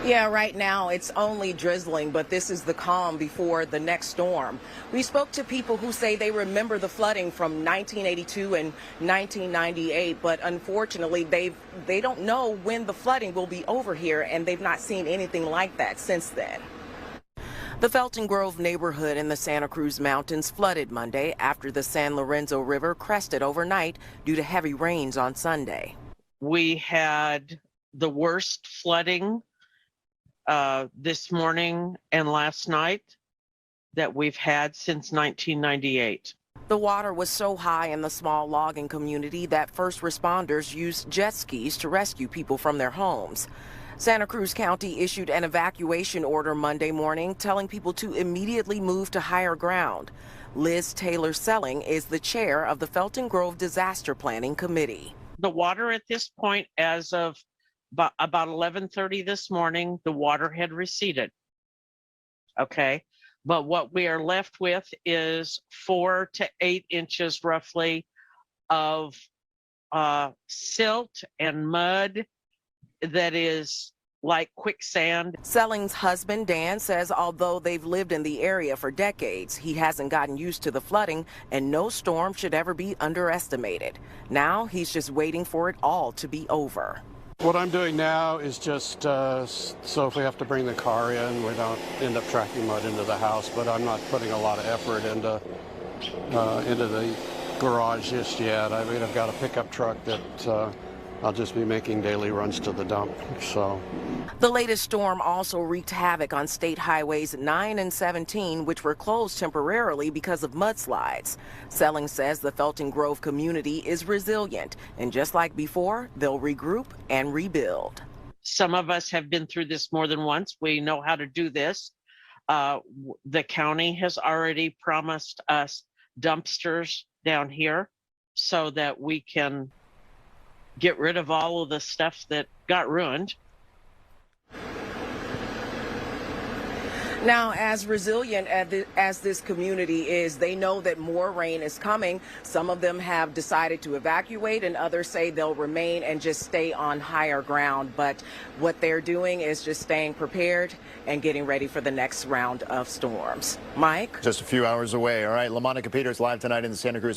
Yeah, right now it's only drizzling, but this is the calm before the next storm. We spoke to people who say they remember the flooding from 1982 and 1998, but unfortunately they don't know when the flooding will be over here, and they've not seen anything like that since then. The Felton Grove neighborhood in the Santa Cruz Mountains flooded Monday after the San Lorenzo River crested overnight due to heavy rains on Sunday. We had the worst flooding this morning and last night that we've had since 1998. The water was so high in the small logging community that first responders used jet skis to rescue people from their homes. Santa Cruz County issued an evacuation order Monday morning, telling people to immediately move to higher ground. Liz Taylor-Selling is the chair of the Felton Grove Disaster Planning Committee. The water at this point, as of about 11:30 this morning, the water had receded. Okay, but what we are left with is 4 to 8 inches roughly of silt and mud that is like quicksand. Selling's husband, Dan, says although they've lived in the area for decades, he hasn't gotten used to the flooding, and no storm should ever be underestimated. Now he's just waiting for it all to be over. What I'm doing now is just so if we have to bring the car in, we don't end up tracking mud into the house, but I'm not putting a lot of effort into the garage just yet. I mean, I've got a pickup truck that I'll just be making daily runs to the dump. So the latest storm also wreaked havoc on state highways 9 and 17, which were closed temporarily because of mudslides. Selling says the Felton Grove community is resilient, and just like before, they'll regroup and rebuild. Some of us have been through this more than once. We know how to do this. The county has already promised us dumpsters down here so that we can get rid of all of the stuff that got ruined. Now, as resilient as this community is, they know that more rain is coming. Some of them have decided to evacuate, and others say they'll remain and just stay on higher ground. But what they're doing is just staying prepared and getting ready for the next round of storms. Mike? Just a few hours away. All right, LaMonica Peters live tonight in the Santa Cruz